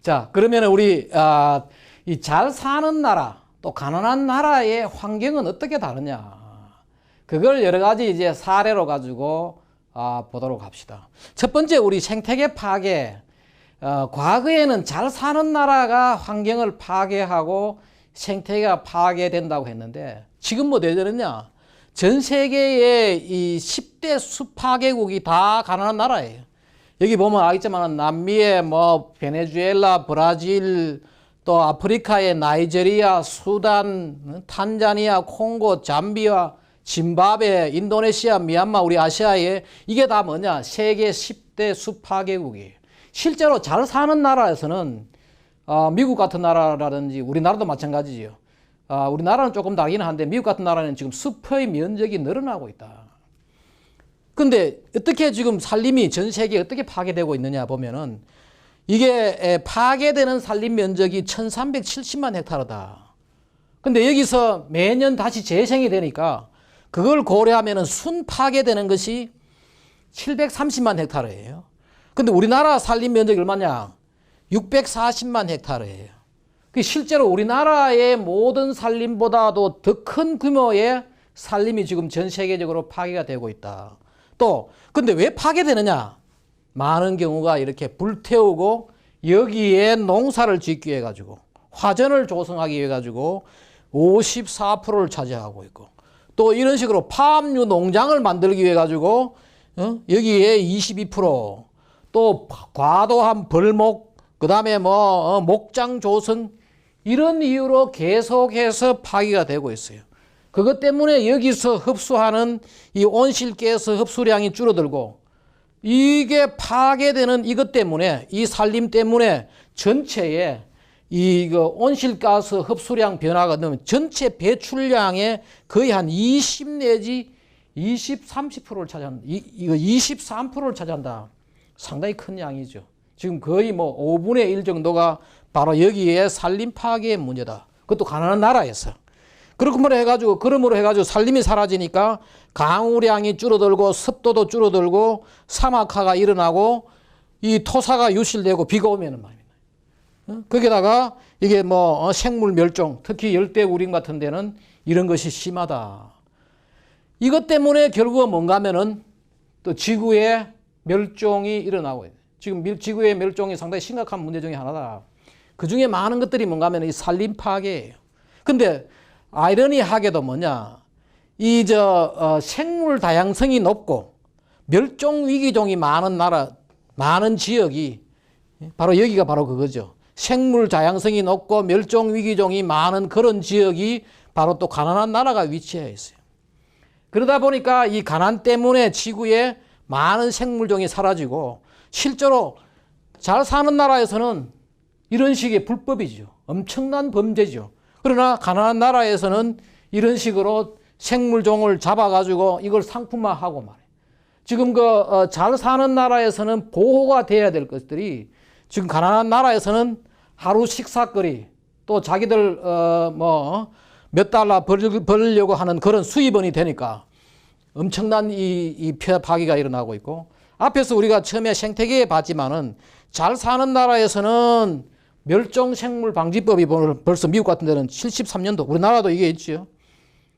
자, 그러면 우리 이 잘 사는 나라 또 가난한 나라의 환경은 어떻게 다르냐? 그걸 여러 가지 이제 사례로 가지고 보도록 합시다. 첫 번째, 우리 생태계 파괴. 과거에는 잘 사는 나라가 환경을 파괴하고 생태계가 파괴된다고 했는데 지금 뭐 되느냐? 전 세계의 이 10대 수파괴국이 다 가난한 나라예요. 여기 보면 알겠지만 남미의 뭐 베네수엘라, 브라질, 또 아프리카의 나이지리아, 수단, 탄자니아, 콩고, 잠비아, 짐바브웨, 인도네시아, 미얀마, 우리 아시아에 이게 다 뭐냐? 세계 10대 수파괴국이에요. 실제로 잘 사는 나라에서는 미국 같은 나라라든지 우리나라도 마찬가지죠. 우리나라는 조금 다르긴 한데 미국 같은 나라는 지금 숲의 면적이 늘어나고 있다. 근데 어떻게 지금 산림이 전 세계에 어떻게 파괴되고 있느냐 보면은 이게 파괴되는 산림 면적이 1370만 헥타르다. 근데 여기서 매년 다시 재생이 되니까 그걸 고려하면은 순 파괴되는 것이 730만 헥타르예요. 근데 우리나라 산림 면적이 얼마냐? 640만 헥타르예요. 실제로 우리나라의 모든 산림보다도 더 큰 규모의 산림이 지금 전 세계적으로 파괴가 되고 있다. 또 근데 왜 파괴되느냐? 많은 경우가 이렇게 불태우고 여기에 농사를 짓기 위해 가지고 화전을 조성하기 위해 가지고 54%를 차지하고 있고 또 이런 식으로 파업류 농장을 만들기 위해 가지고 여기에 22%, 또 과도한 벌목, 그 다음에 뭐 목장 조성 이런 이유로 계속해서 파괴가 되고 있어요. 그것 때문에 여기서 흡수하는 이 온실가스 흡수량이 줄어들고 이게 파괴되는 이것 때문에 이 산림 때문에 전체에 이 온실가스 흡수량 변화가 되면 전체 배출량의 거의 한 20 내지 20, 30%를 차지한다. 이거 23%를 차지한다. 상당히 큰 양이죠. 지금 거의 뭐 5분의 1 정도가 바로 여기에 산림 파괴의 문제다. 그것도 가난한 나라에서. 그러므로 해가지고 산림이 사라지니까 강우량이 줄어들고 습도도 줄어들고 사막화가 일어나고 이 토사가 유실되고 비가 오면은 말입니다. 거기다가 이게 뭐 생물 멸종, 특히 열대우림 같은 데는 이런 것이 심하다. 이것 때문에 결국은 뭔가 하면은 또 지구의 멸종이 일어나고 있어요. 지금 지구의 멸종이 상당히 심각한 문제 중에 하나다. 그 중에 많은 것들이 뭔가 하면 이 산림 파괴예요. 근데 아이러니하게도 뭐냐, 생물 다양성이 높고 멸종 위기종이 많은 나라, 많은 지역이 바로 여기가 바로 그거죠. 생물 다양성이 높고 멸종 위기종이 많은 그런 지역이 바로 또 가난한 나라가 위치해 있어요. 그러다 보니까 이 가난 때문에 지구에 많은 생물종이 사라지고 실제로 잘 사는 나라에서는 이런 식의 불법이죠. 엄청난 범죄죠. 그러나 가난한 나라에서는 이런 식으로 생물종을 잡아가지고 이걸 상품화하고 말이에요. 지금 잘 사는 나라에서는 보호가 돼야 될 것들이 지금 가난한 나라에서는 하루 식사거리 또 자기들 몇 달러 벌려고 하는 그런 수입원이 되니까 엄청난 이 파괴가 일어나고 있고, 앞에서 우리가 처음에 생태계에 봤지만은 잘 사는 나라에서는 멸종생물방지법이 벌써 미국 같은 데는 73년도, 우리나라도 이게 있죠.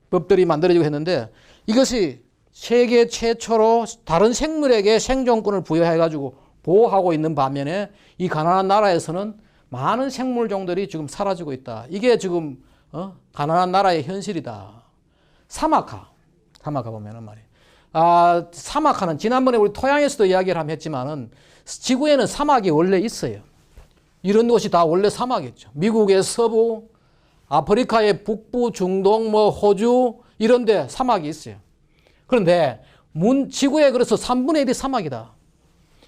법들이 만들어지고 했는데 이것이 세계 최초로 다른 생물에게 생존권을 부여해가지고 보호하고 있는 반면에 이 가난한 나라에서는 많은 생물종들이 지금 사라지고 있다. 이게 지금 가난한 나라의 현실이다. 사막화 보면은 말이에요. 사막화는 지난번에 우리 토양에서도 이야기를 한번 했지만은 지구에는 사막이 원래 있어요. 이런 곳이 다 원래 사막이었죠. 미국의 서부, 아프리카의 북부, 중동, 호주 이런 데 사막이 있어요. 그런데 지구에 그래서 3분의 1이 사막이다.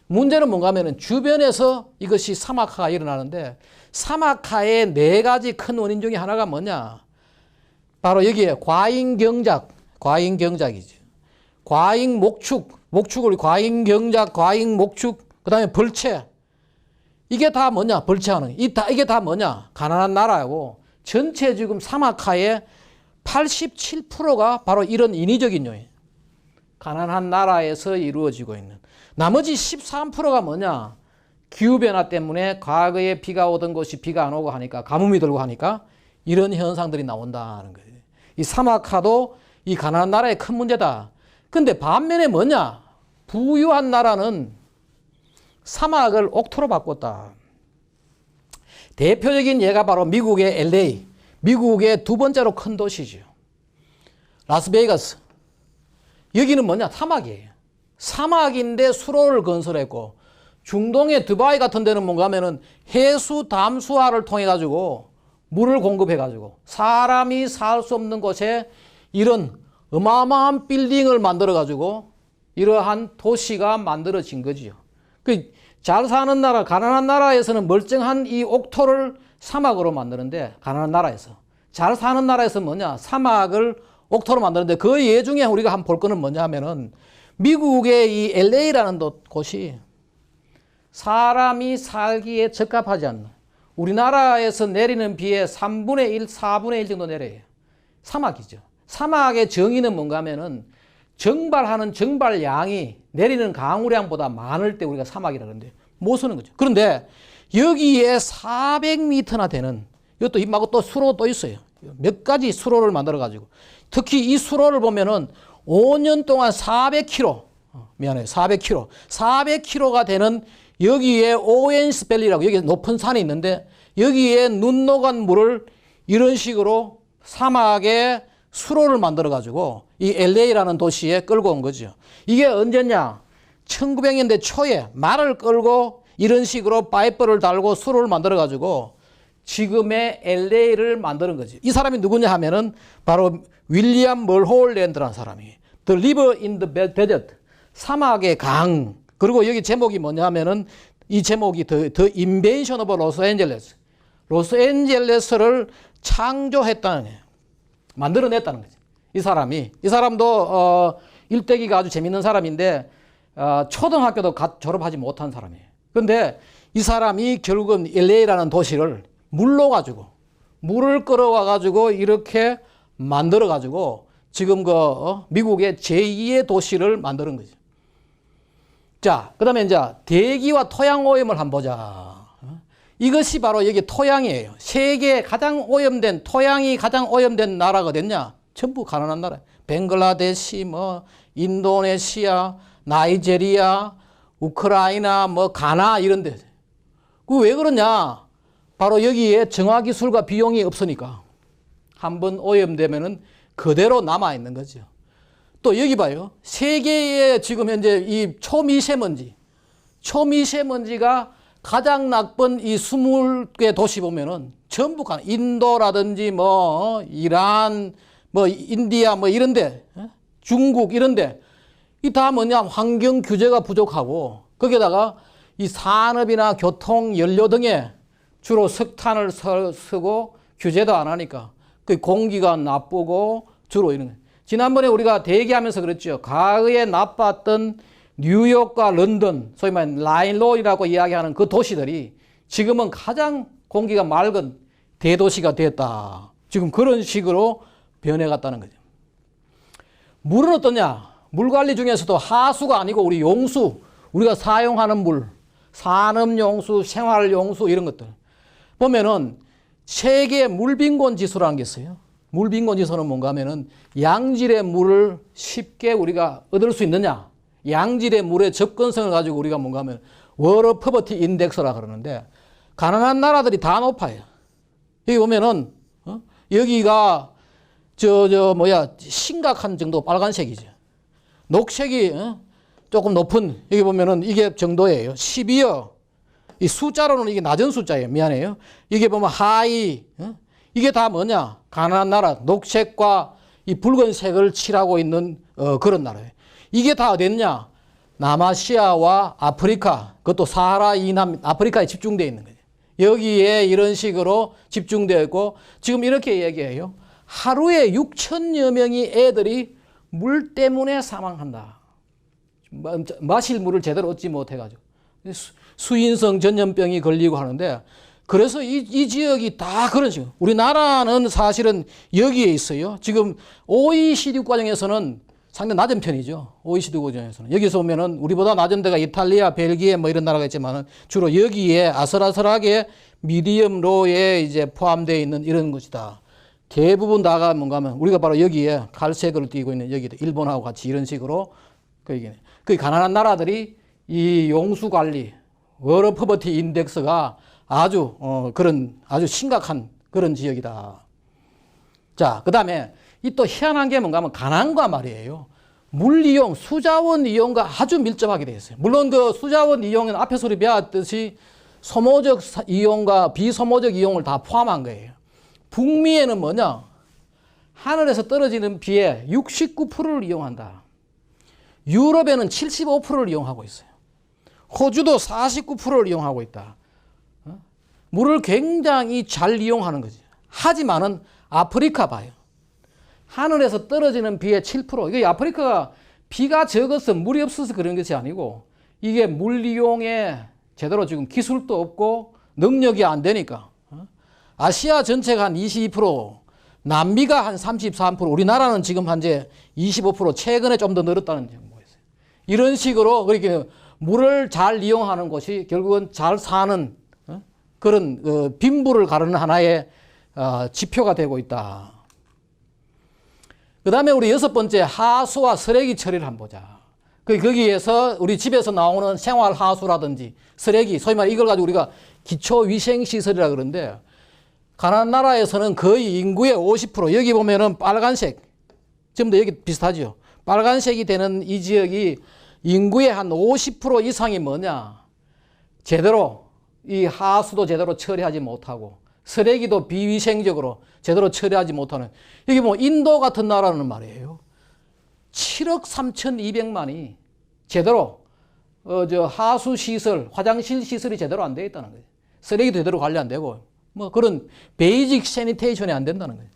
문제는 뭔가 하면은 주변에서 이것이 사막화가 일어나는데 사막화의 4가지 큰 원인 중에 하나가 뭐냐? 바로 여기에 과잉경작이죠. 목축을 과잉경작, 과잉목축, 그 다음에 벌채. 이게 다 뭐냐? 벌채하는. 이게 다 뭐냐? 가난한 나라고 전체 지금 사막화의 87%가 바로 이런 인위적인 요인. 가난한 나라에서 이루어지고 있는. 나머지 13%가 뭐냐? 기후변화 때문에 과거에 비가 오던 곳이 비가 안 오고 하니까 가뭄이 들고 하니까 이런 현상들이 나온다는 거예요. 이 사막화도 이 가난한 나라의 큰 문제다. 근데 반면에 뭐냐? 부유한 나라는 사막을 옥토로 바꿨다. 대표적인 예가 바로 미국의 LA, 미국의 두 번째로 큰 도시죠. 라스베이거스. 여기는 뭐냐? 사막이에요. 사막인데 수로를 건설했고, 중동의 두바이 같은 데는 뭔가 하면은 해수 담수화를 통해 가지고 물을 공급해 가지고 사람이 살 수 없는 곳에 이런 어마어마한 빌딩을 만들어 가지고 이러한 도시가 만들어진 거지요. 잘 사는 나라, 가난한 나라에서는 멀쩡한 이 옥토를 사막으로 만드는데, 가난한 나라에서. 잘 사는 나라에서 뭐냐? 사막을 옥토로 만드는데, 그 예 중에 우리가 한번 볼 거는 뭐냐 하면은 미국의 이 LA라는 곳이 사람이 살기에 적합하지 않는, 우리나라에서 내리는 비의 3분의 1, 4분의 1 정도 내려요. 사막이죠. 사막의 정의는 뭔가 하면은 정발하는 정발량이 내리는 강우량보다 많을 때 우리가 사막이라고 하는데 못 쓰는 거죠. 그런데 여기에 400m나 되는, 이것도 입마고 또 수로 또 있어요. 몇 가지 수로를 만들어 가지고, 특히 이 수로를 보면은 5년 동안 400km, 미안해요. 400km. 400km가 되는 여기에 오웬스밸리라고, 여기 높은 산이 있는데 여기에 눈 녹은 물을 이런 식으로 사막에 수로를 만들어 가지고 이 LA라는 도시에 끌고 온 거죠. 이게 언제냐? 1900년대 초에 말을 끌고 이런 식으로 파이프를 달고 수로를 만들어 가지고 지금의 LA를 만드는 거지. 이 사람이 누구냐 하면은 바로 윌리엄 멀홀랜드라는 사람이, The River in the Desert, 사막의 강. 그리고 여기 제목이 뭐냐 하면은 이 제목이 The Invention of Los Angeles, 로스앤젤레스를 창조했다는 거예요. 만들어냈다는 거죠. 이 사람도 일대기가 아주 재밌는 사람인데 초등학교도 졸업하지 못한 사람이에요. 그런데 이 사람이 결국은 LA라는 도시를 물로 가지고, 물을 끌어와 가지고 이렇게 만들어 가지고 지금 미국의 제2의 도시를 만드는 거죠. 자, 그 다음에 이제 대기와 토양 오염을 한번 보자. 이것이 바로 여기 토양이에요. 세계에 가장 오염된, 토양이 가장 오염된 나라가 됐냐? 전부 가난한 나라. 벵글라데시, 인도네시아, 나이제리아, 우크라이나, 가나 이런 데. 그 왜 그러냐? 바로 여기에 정화기술과 비용이 없으니까. 한번 오염되면은 그대로 남아있는 거죠. 또 여기 봐요. 세계에 지금 현재 이 초미세먼지가 가장 나쁜 이 20개 도시 보면은 전부 인도라든지 이란, 인디아 이런데, 중국 이런데, 이 다 뭐냐? 환경 규제가 부족하고, 거기에다가 이 산업이나 교통, 연료 등에 주로 석탄을 쓰고 규제도 안 하니까 그 공기가 나쁘고 주로 이런 거예요. 지난번에 우리가 대기하면서 그랬죠. 과거에 나빴던 뉴욕과 런던, 소위 말하는 라인로이라고 이야기하는 그 도시들이 지금은 가장 공기가 맑은 대도시가 됐다. 지금 그런 식으로 변해갔다는 거죠. 물은 어떠냐? 물 관리 중에서도 하수가 아니고 우리 용수, 우리가 사용하는 물, 산업용수, 생활용수 이런 것들 보면은 세계 물빈곤 지수라는 게 있어요. 물빈곤 지수는 뭔가 하면은 양질의 물을 쉽게 우리가 얻을 수 있느냐, 양질의 물의 접근성을 가지고 우리가 뭔가 하면 워터 퍼버티 인덱스라 그러는데, 가난한 나라들이 다 높아요. 여기 보면은 여기가 심각한 정도 빨간색이죠. 녹색이 조금 높은, 여기 보면은 이게 정도예요. 12여. 이 숫자로는 이게 낮은 숫자예요. 미안해요. 이게 보면 하이, 이게 다 뭐냐? 가난한 나라, 녹색과 이 붉은색을 칠하고 있는 그런 나라예요. 이게 다 어딨냐? 남아시아와 아프리카, 그것도 사하라 이남 아프리카에 집중되어 있는 거예요. 여기에 이런 식으로 집중되어 있고, 지금 이렇게 얘기해요. 하루에 6천여 명이 애들이 물 때문에 사망한다. 마실 물을 제대로 얻지 못해가지고. 수인성 전염병이 걸리고 하는데, 그래서 이 지역이 다 그런 식으로. 우리나라는 사실은 여기에 있어요. 지금 OECD 과정에서는 상당히 낮은 편이죠. OECD 국가중에서는. 여기서 보면은 우리보다 낮은 데가 이탈리아, 벨기에 뭐 이런 나라가 있지만은 주로 여기에 아슬아슬하게 미디엄 로에 이제 포함되어 있는 이런 것이다. 대부분 다가 뭔가 하면 우리가 바로 여기에 갈색을 띠고 있는 여기도 일본하고 같이 이런 식으로 그 가난한 나라들이 이 용수 관리, 워터 포버티 인덱스가 아주 그런 아주 심각한 그런 지역이다. 자, 그다음에 이 또 희한한 게 뭔가 하면 가난과 말이에요. 물 이용, 수자원 이용과 아주 밀접하게 되어 있어요. 물론 그 수자원 이용은 앞에서 우리 배웠듯이 소모적 이용과 비소모적 이용을 다 포함한 거예요. 북미에는 뭐냐? 하늘에서 떨어지는 비의 69%를 이용한다. 유럽에는 75%를 이용하고 있어요. 호주도 49%를 이용하고 있다. 물을 굉장히 잘 이용하는 거지. 하지만은 아프리카 봐요. 하늘에서 떨어지는 비의 7%. 이게 아프리카가 비가 적어서 물이 없어서 그런 것이 아니고 이게 물 이용에 제대로 지금 기술도 없고 능력이 안 되니까. 아시아 전체가 한 22%, 남미가 한 33%, 우리나라는 지금 현재 25%, 최근에 좀 더 늘었다는 정보가 있어요. 이런 식으로 그렇게 물을 잘 이용하는 것이 결국은 잘 사는 그런 빈부를 가르는 하나의 지표가 되고 있다. 그 다음에 우리 여섯 번째 하수와 쓰레기 처리를 한번 보자. 거기에서 우리 집에서 나오는 생활 하수라든지 쓰레기, 소위 말해 이걸 가지고 우리가 기초위생시설이라 그러는데 가난한 나라에서는 거의 인구의 50%, 여기 보면은 빨간색, 전부 다 여기 비슷하죠. 빨간색이 되는 이 지역이 인구의 한 50% 이상이 뭐냐? 제대로 이 하수도 제대로 처리하지 못하고 쓰레기도 비위생적으로 제대로 처리하지 못하는, 여기 뭐 인도 같은 나라는 말이에요. 7억 3,200만이 제대로 하수 시설, 화장실 시설이 제대로 안 되어 있다는 거예요. 쓰레기도 제대로 관리 안 되고 뭐 그런 베이직 세니테이션이 안 된다는 거예요.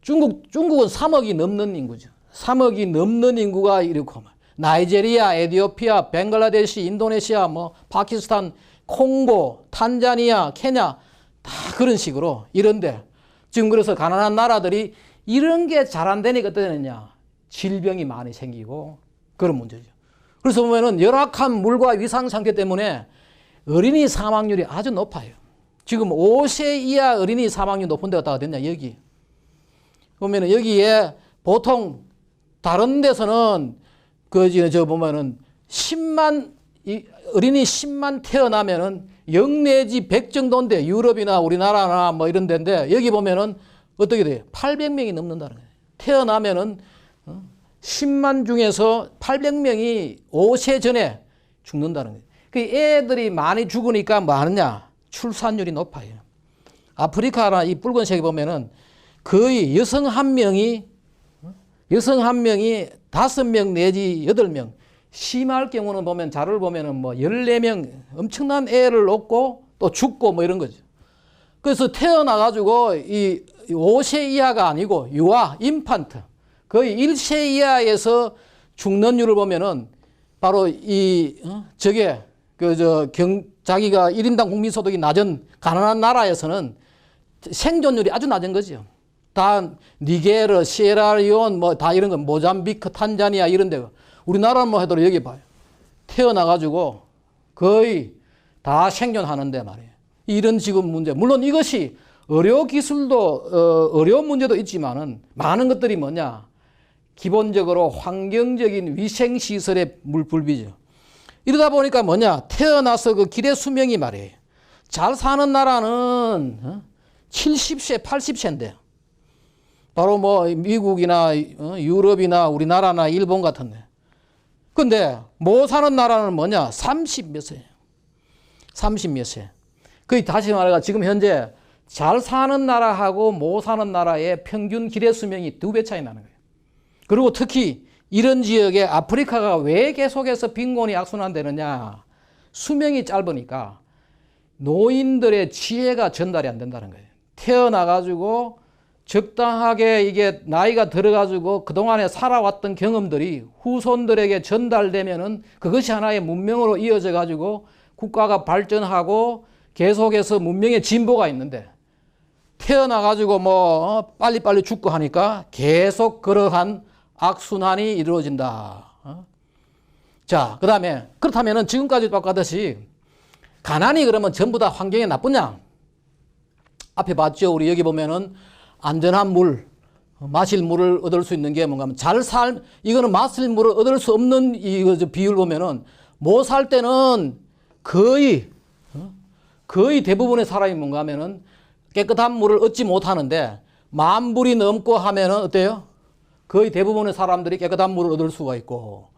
중국은 3억이 넘는 인구죠. 3억이 넘는 인구가 이렇고 나이제리아, 에티오피아, 벵글라데시, 인도네시아, 뭐 파키스탄, 콩고, 탄자니아, 케냐 다 그런 식으로 이런데 지금 그래서 가난한 나라들이 이런 게 잘 안 되니까 어떻게 되느냐? 질병이 많이 생기고 그런 문제죠. 그래서 보면은 열악한 물과 위상 상태 때문에 어린이 사망률이 아주 높아요. 지금 5세 이하 어린이 사망률 높은 데가 어디가 됐냐? 여기. 보면은 여기에 보통 다른 데서는 보면은 10만, 어린이 10만 태어나면은 0 내지 100 정도인데 유럽이나 우리나라나 뭐 이런 데인데 여기 보면은 어떻게 돼요? 800명이 넘는다는 거예요. 태어나면은 10만 중에서 800명이 5세 전에 죽는다는 거예요. 그 애들이 많이 죽으니까 뭐 하느냐? 출산율이 높아요. 아프리카나 이 붉은색에 보면은 거의 여성 한 명이 5명 내지 8명, 심할 경우는 보면 자료를 보면은 뭐 14명 엄청난 애를 얻고 또 죽고 뭐 이런 거죠. 그래서 태어나가지고 이 5세 이하가 아니고 유아, 인판트, 거의 1세 이하에서 죽는 율을 보면은 바로 자기가 1인당 국민소득이 낮은 가난한 나라에서는 생존율이 아주 낮은 거죠. 다 니게르, 시에라리온 뭐 다 이런 거, 모잠비크, 탄자니아 이런 데가. 우리나라는 뭐 해도 여기 봐요. 태어나가지고 거의 다 생존하는데 말이에요. 이런 지금 문제. 물론 이것이 의료 기술도 어려운 문제도 있지만은 많은 것들이 뭐냐? 기본적으로 환경적인 위생 시설의 불비죠. 이러다 보니까 뭐냐? 태어나서 그 기대 수명이 말이에요. 잘 사는 나라는 70세, 80세인데 바로 뭐 미국이나 유럽이나 우리나라나 일본 같은데. 근데 못 사는 나라는 뭐냐? 30 몇 세. 30 몇 세. 거의 다시 말해가 지금 현재 잘 사는 나라하고 못 사는 나라의 평균 기대 수명이 2배 차이 나는 거예요. 그리고 특히 이런 지역에 아프리카가 왜 계속해서 빈곤이 악순환되느냐? 수명이 짧으니까 노인들의 지혜가 전달이 안 된다는 거예요. 태어나가지고 적당하게 이게 나이가 들어가지고 그동안에 살아왔던 경험들이 후손들에게 전달되면은 그것이 하나의 문명으로 이어져 가지고 국가가 발전하고 계속해서 문명의 진보가 있는데 태어나가지고 뭐 빨리빨리 죽고 하니까 계속 그러한 악순환이 이루어진다. 자, 그 다음에 그렇다면은 지금까지 똑같듯이 가난이 그러면 전부 다 환경에 나쁘냐? 앞에 봤죠? 우리 여기 보면은 안전한 물, 마실 물을 얻을 수 있는 게 뭔가 하면 이거는 마실 물을 얻을 수 없는 이 비율 보면은 못 살 때는 거의 대부분의 사람이 뭔가 하면은 깨끗한 물을 얻지 못하는데 만 불이 넘고 하면은 어때요? 거의 대부분의 사람들이 깨끗한 물을 얻을 수가 있고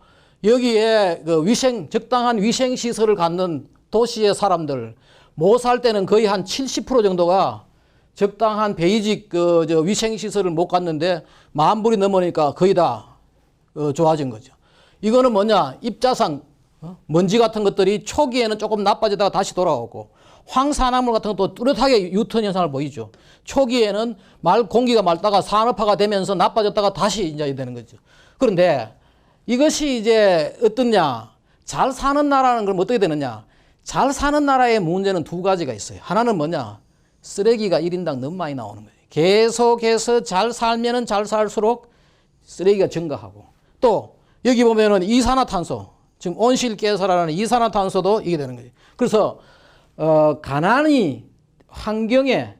여기에 그 적당한 위생 시설을 갖는 도시의 사람들 못 살 때는 거의 한 70% 정도가 적당한 베이직 위생 시설을 못 갖는데 만 불이 넘으니까 거의 다 좋아진 거죠. 이거는 뭐냐? 입자상 먼지 같은 것들이 초기에는 조금 나빠지다가 다시 돌아오고 황산화물 같은 것도 뚜렷하게 유턴 현상을 보이죠. 초기에는 공기가 맑다가 산업화가 되면서 나빠졌다가 다시 이제 되는 거죠. 그런데 이것이 이제 어떻냐? 잘 사는 나라는 그럼 어떻게 되느냐? 잘 사는 나라의 문제는 두 가지가 있어요. 하나는 뭐냐? 쓰레기가 1인당 너무 많이 나오는 거예요. 계속해서 잘 살면은 잘 살수록 쓰레기가 증가하고 또 여기 보면은 이산화탄소 지금 온실가스라는 이산화탄소도 이게 되는 거예요. 그래서 가난이 환경에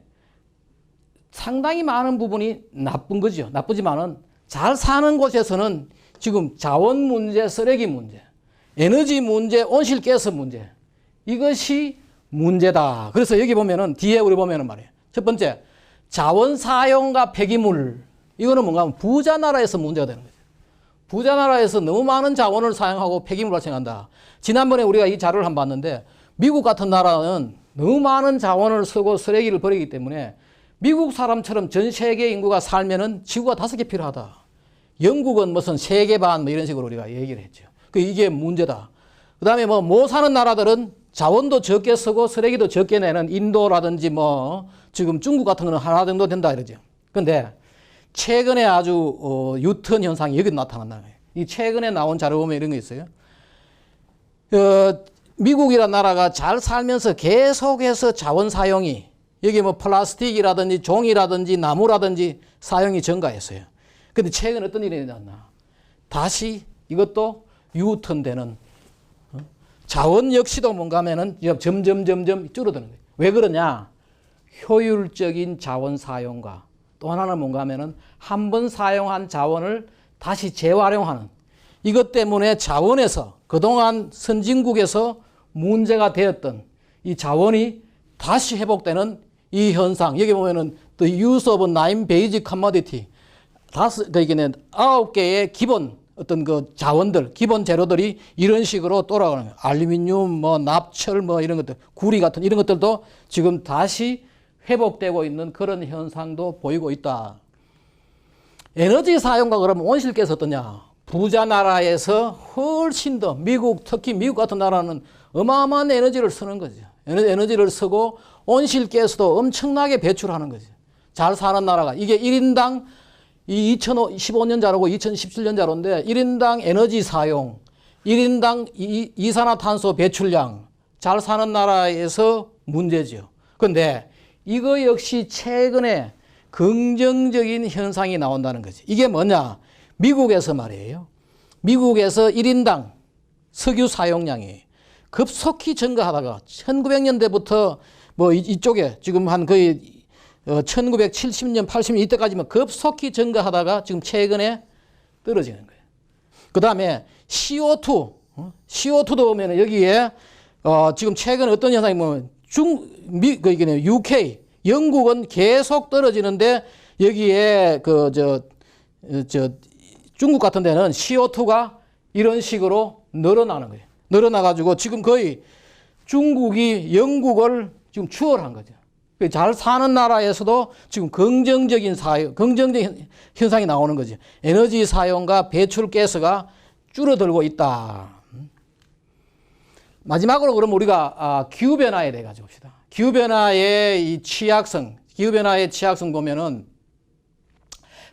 상당히 많은 부분이 나쁜 거죠. 나쁘지만은 잘 사는 곳에서는 지금 자원 문제, 쓰레기 문제, 에너지 문제, 온실가스 문제 이것이 문제다. 그래서 여기 보면은 뒤에 우리 보면은 말이에요. 첫 번째 자원 사용과 폐기물 이거는 뭔가 하면 부자 나라에서 문제가 되는 거죠. 부자 나라에서 너무 많은 자원을 사용하고 폐기물 발생한다. 지난번에 우리가 이 자료를 한번 봤는데 미국 같은 나라는 너무 많은 자원을 쓰고 쓰레기를 버리기 때문에 미국 사람처럼 전 세계 인구가 살면은 지구가 5개 필요하다. 영국은 무슨 3개 반 뭐 이런 식으로 우리가 얘기를 했죠. 이게 문제다. 그 다음에 못 사는 나라들은 자원도 적게 쓰고 쓰레기도 적게 내는 인도라든지 지금 중국 같은 거는 하나 정도 된다 이러죠. 그런데 최근에 아주 유턴 현상이 여기 나타난다. 이 최근에 나온 자료 보면 이런 거 있어요. 미국이라는 나라가 잘 살면서 계속해서 자원 사용이 여기 플라스틱이라든지 종이라든지 나무라든지 사용이 증가했어요. 근데 최근 어떤 일이 일어났나? 다시 이것도 유턴되는 자원 역시도 뭔가 하면은 점점 줄어드는 거예요. 왜 그러냐? 효율적인 자원 사용과 또 하나는 뭔가 하면은 한 번 사용한 자원을 다시 재활용하는 이것 때문에 자원에서 그동안 선진국에서 문제가 되었던 이 자원이 다시 회복되는 이 현상. 여기 보면은 the use of 9 basic commodity 9개의 기본 어떤 그 자원들, 기본 재료들이 이런 식으로 돌아가는 거예요. 알루미늄, 납철, 이런 것들, 구리 같은 이런 것들도 지금 다시 회복되고 있는 그런 현상도 보이고 있다. 에너지 사용과 그러면 온실가스 어떠냐? 부자 나라에서 훨씬 더 특히 미국 같은 나라는 어마어마한 에너지를 쓰는 거죠. 에너지를 쓰고 온실가스도 엄청나게 배출하는 거죠. 잘 사는 나라가 이게 1인당 이 2015년 자료고 2017년 자료인데 1인당 에너지 사용, 1인당 이산화탄소 배출량 잘 사는 나라에서 문제죠. 그런데 이거 역시 최근에 긍정적인 현상이 나온다는 거지. 이게 뭐냐? 미국에서 말이에요. 미국에서 1인당 석유 사용량이 급속히 증가하다가 1900년대부터 이쪽에 지금 한 거의 1970년, 80년 이때까지만 급속히 증가하다가 지금 최근에 떨어지는 거예요. 그 다음에 CO2도 보면 여기에 지금 최근에 어떤 현상이 보면 UK, 영국은 계속 떨어지는데 여기에 중국 같은 데는 CO2가 이런 식으로 늘어나는 거예요. 늘어나가지고 지금 거의 중국이 영국을 지금 추월한 거죠. 잘 사는 나라에서도 지금 긍정적인 현상이 나오는 거죠. 에너지 사용과 배출가스가 줄어들고 있다. 마지막으로 그럼 우리가 기후변화에 대해 가지고 봅시다. 기후변화의 취약성 보면은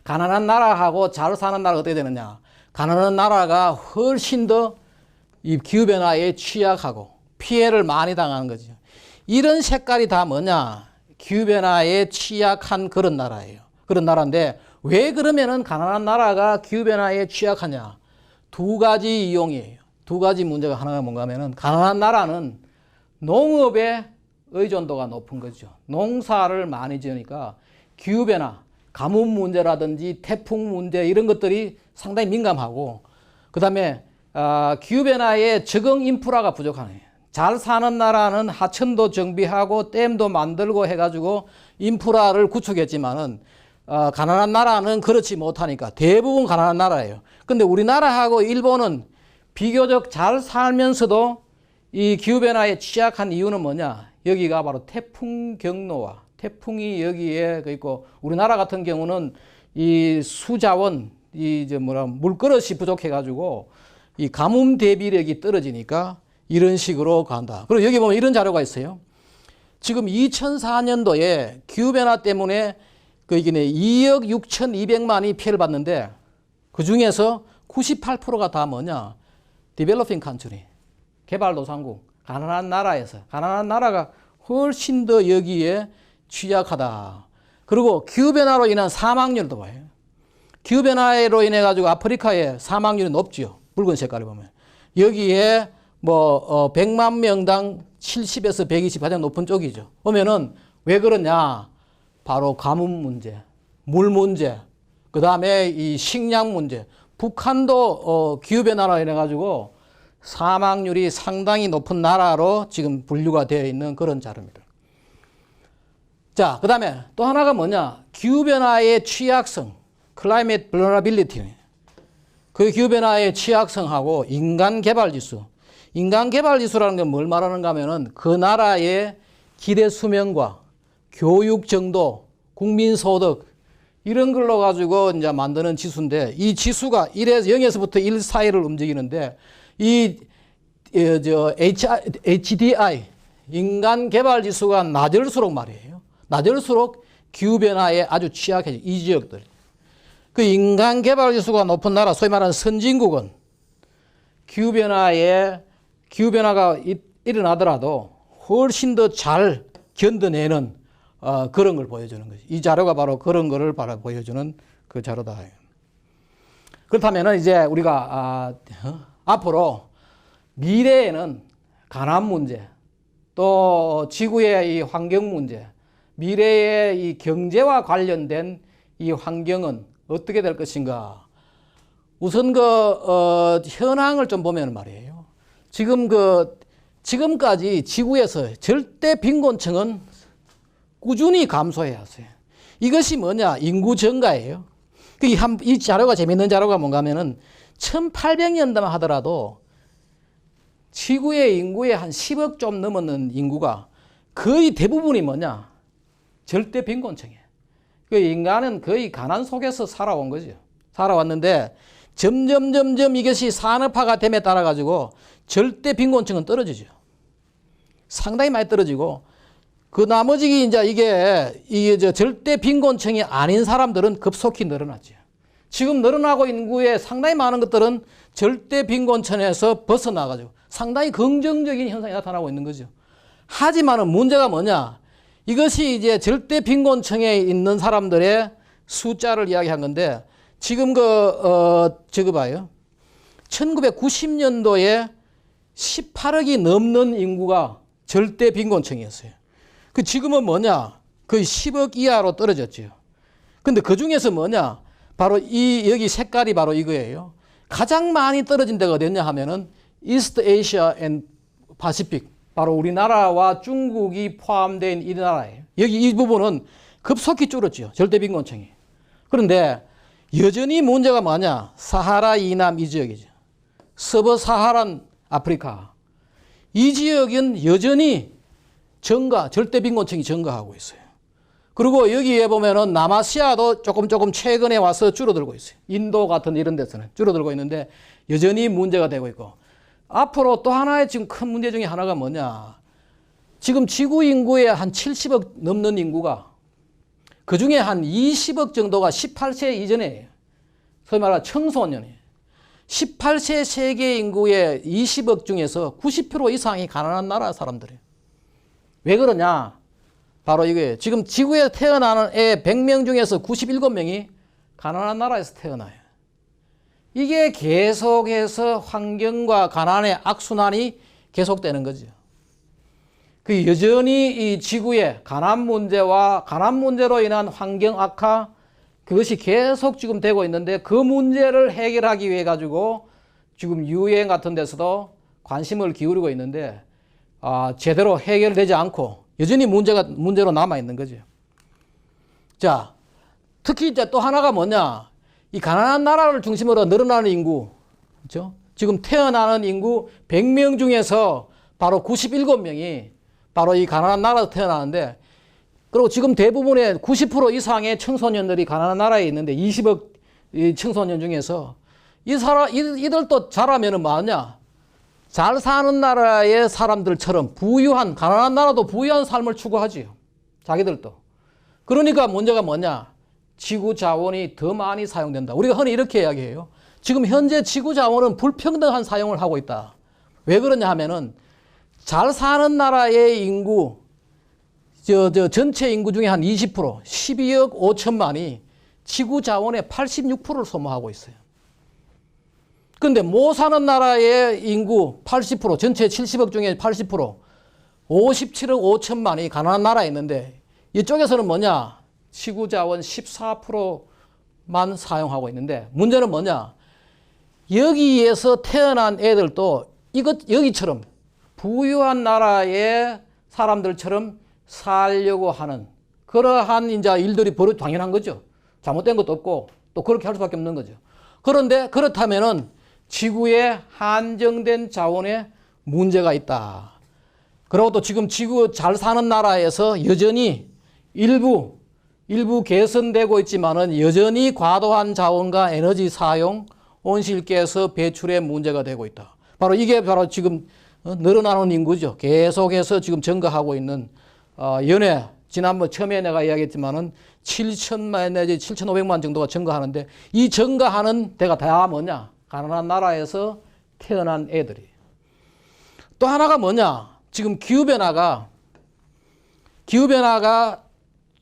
가난한 나라하고 잘 사는 나라가 어떻게 되느냐. 가난한 나라가 훨씬 더 이 기후변화에 취약하고 피해를 많이 당하는 거죠. 이런 색깔이 다 뭐냐. 기후변화에 취약한 그런 나라예요. 그런 나라인데 왜 그러면은 가난한 나라가 기후변화에 취약하냐? 두 가지 이용이에요. 두 가지 문제가 하나가 뭔가 하면은 가난한 나라는 농업에 의존도가 높은 거죠. 농사를 많이 지으니까 기후변화, 가뭄 문제라든지 태풍 문제 이런 것들이 상당히 민감하고 그 다음에 기후변화에 적응 인프라가 부족하네요. 잘 사는 나라는 하천도 정비하고 댐도 만들고 해가지고 인프라를 구축했지만은 가난한 나라는 그렇지 못하니까 대부분 가난한 나라예요. 근데 우리나라하고 일본은 비교적 잘 살면서도 이 기후변화에 취약한 이유는 뭐냐? 여기가 바로 태풍 경로와 태풍이 여기에 있고 우리나라 같은 경우는 이 수자원, 물그릇이 부족해가지고 이 가뭄 대비력이 떨어지니까 이런 식으로 간다. 그리고 여기 보면 이런 자료가 있어요. 지금 2004년도에 기후변화 때문에 이게 2억 6,200만이 피해를 봤는데 그 중에서 98%가 다 뭐냐? 디벨로핑 컨트리, 개발도상국, 가난한 나라에서 가난한 나라가 훨씬 더 여기에 취약하다. 그리고 기후변화로 인한 사망률도 봐요. 기후변화로 인해 가지고 아프리카의 사망률이 높죠. 붉은 색깔을 보면. 여기에 100만 명당 70에서 120 가장 높은 쪽이죠. 보면은 왜 그러냐? 바로 가뭄 문제, 물 문제, 그 다음에 이 식량 문제. 북한도 기후변화로 인해 가지고 사망률이 상당히 높은 나라로 지금 분류가 되어 있는 그런 자료입니다. 자, 그 다음에 또 하나가 뭐냐? 기후변화의 취약성, climate vulnerability. 그 기후변화의 취약성하고 인간개발지수. 인간개발지수라는 건 뭘 말하는가 하면은 그 나라의 기대 수명과 교육 정도, 국민소득, 이런 걸로 가지고 이제 만드는 지수인데 이 지수가 1에서 0에서부터 1 사이를 움직이는데 이 HDI, 인간개발지수가 낮을수록 말이에요. 낮을수록 기후변화에 아주 취약해져, 이 지역들. 그 인간개발지수가 높은 나라, 소위 말하는 선진국은 기후변화가 일어나더라도 훨씬 더 잘 견뎌내는 그런 걸 보여주는 거죠. 이 자료가 바로 그런 거를 바로 보여주는 그 자료다. 그렇다면 이제 우리가 앞으로 미래에는 가난 문제, 또 지구의 이 환경 문제, 미래의 이 경제와 관련된 이 환경은 어떻게 될 것인가? 우선 현황을 좀 보면 말이에요. 지금까지 지구에서 절대 빈곤층은 꾸준히 감소해야 하세요. 이것이 뭐냐? 인구 증가예요. 이 자료가 재밌는 자료가 뭔가 하면은 1800년대만 하더라도 지구의 인구의 한 10억 좀 넘는 인구가 거의 대부분이 뭐냐? 절대 빈곤층이에요. 그 인간은 거의 가난 속에서 살아온 거죠. 살아왔는데 점점 이것이 산업화가 됨에 따라 가지고 절대 빈곤층은 떨어지죠. 상당히 많이 떨어지고 그 나머지 이게 절대 빈곤층이 아닌 사람들은 급속히 늘어났죠. 지금 늘어나고 있는 인구의 상당히 많은 것들은 절대 빈곤층에서 벗어나가지고 상당히 긍정적인 현상이 나타나고 있는 거죠. 하지만은 문제가 뭐냐? 이것이 이제 절대 빈곤층에 있는 사람들의 숫자를 이야기한 건데 지금 저거 봐요. 1990년도에 18억이 넘는 인구가 절대 빈곤층이었어요. 지금은 뭐냐? 거의 10억 이하로 떨어졌죠. 근데 그 중에서 뭐냐? 바로 여기 색깔이 바로 이거예요. 가장 많이 떨어진 데가 어디였냐 하면은 이스트 아시아 앤 파시픽. 바로 우리나라와 중국이 포함된 이 나라예요. 여기 이 부분은 급속히 줄었죠. 절대 빈곤층이. 그런데 여전히 문제가 뭐냐? 사하라 이남 이 지역이죠. 서버사하란 아프리카. 이 지역은 여전히 절대 빈곤층이 증가하고 있어요. 그리고 여기에 보면은 남아시아도 조금 최근에 와서 줄어들고 있어요. 인도 같은 이런 데서는 줄어들고 있는데 여전히 문제가 되고 있고 앞으로 또 하나의 지금 큰 문제 중에 하나가 뭐냐. 지금 지구 인구의 한 70억 넘는 인구가 그 중에 한 20억 정도가 18세 이전이에요. 소위 말하는 청소년이에요. 18세 세계 인구의 20억 중에서 90% 이상이 가난한 나라 사람들이에요. 왜 그러냐? 바로 이거예요. 지금 지구에 태어나는 애 100명 중에서 97명이 가난한 나라에서 태어나요. 이게 계속해서 환경과 가난의 악순환이 계속되는 거죠. 그 여전히 이 지구의 가난 문제와 가난 문제로 인한 환경 악화, 그것이 계속 지금 되고 있는데, 그 문제를 해결하기 위해 가지고 지금 유엔 같은 데서도 관심을 기울이고 있는데 제대로 해결되지 않고 여전히 문제로 남아 있는 거죠. 자, 특히 이제 또 하나가 뭐냐? 이 가난한 나라를 중심으로 늘어나는 인구, 그렇죠? 지금 태어나는 인구 100명 중에서 바로 97명이 바로 이 가난한 나라에서 태어나는데, 그리고 지금 대부분의 90% 이상의 청소년들이 가난한 나라에 있는데 20억 청소년 중에서 이들도 자라면은 뭐하냐? 잘 사는 나라의 사람들처럼 부유한, 가난한 나라도 부유한 삶을 추구하지요. 자기들도. 그러니까 문제가 뭐냐? 지구 자원이 더 많이 사용된다. 우리가 흔히 이렇게 이야기해요. 지금 현재 지구 자원은 불평등한 사용을 하고 있다. 왜 그러냐 하면은 잘 사는 나라의 인구, 전체 인구 중에 한 20%, 12억 5천만이 지구 자원의 86%를 소모하고 있어요. 근데 못 사는 나라의 인구 80%, 전체 70억 중에 80%, 57억 5천만이 가난한 나라에 있는데, 이쪽에서는 뭐냐? 지구 자원 14%만 사용하고 있는데, 문제는 뭐냐? 여기에서 태어난 애들도 여기처럼 부유한 나라의 사람들처럼 살려고 하는 그러한 이제 일들이 당연한 거죠. 잘못된 것도 없고 또 그렇게 할 수밖에 없는 거죠. 그런데 그렇다면은 지구에 한정된 자원에 문제가 있다. 그리고 또 지금 지구 잘 사는 나라에서 여전히 일부 개선되고 있지만은 여전히 과도한 자원과 에너지 사용, 온실가스 배출에 문제가 되고 있다. 이게 바로 지금 늘어나는 인구죠. 계속해서 지금 증가하고 있는 연에 지난번 처음에 내가 이야기했지만은 7천만 내지 7,500만 정도가 증가하는데, 이 증가하는 데가 다 뭐냐? 가난한 나라에서 태어난 애들이. 또 하나가 뭐냐? 지금 기후변화가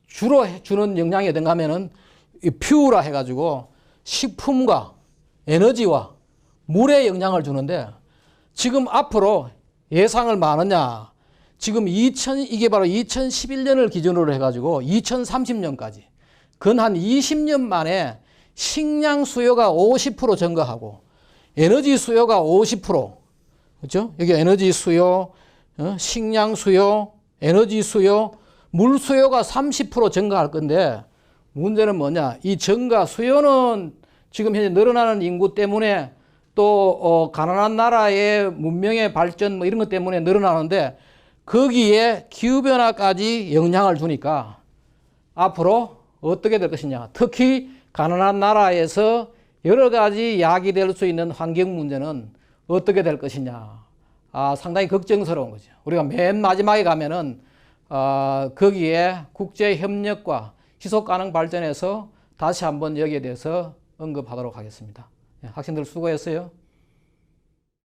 주로 주는 영향이 어떤가 하면은 퓨라 해가지고 식품과 에너지와 물에 영향을 주는데, 지금 앞으로 예상을 많으냐? 지금 이게 바로 2011년을 기준으로 해가지고 2030년까지 근 한 20년 만에 식량 수요가 50% 증가하고 에너지 수요가 50%, 그렇죠? 여기 에너지 수요, 식량 수요, 에너지 수요, 물 수요가 30% 증가할 건데, 문제는 뭐냐? 이 증가 수요는 지금 현재 늘어나는 인구 때문에 또 가난한 나라의 문명의 발전 이런 것 때문에 늘어나는데, 거기에 기후변화까지 영향을 주니까 앞으로 어떻게 될 것이냐. 특히 가난한 나라에서 여러 가지 야기될 수 있는 환경 문제는 어떻게 될 것이냐. 상당히 걱정스러운 거죠. 우리가 맨 마지막에 가면은 거기에 국제 협력과 지속 가능 발전에서 다시 한번 여기에 대해서 언급하도록 하겠습니다. 학생들 수고했어요.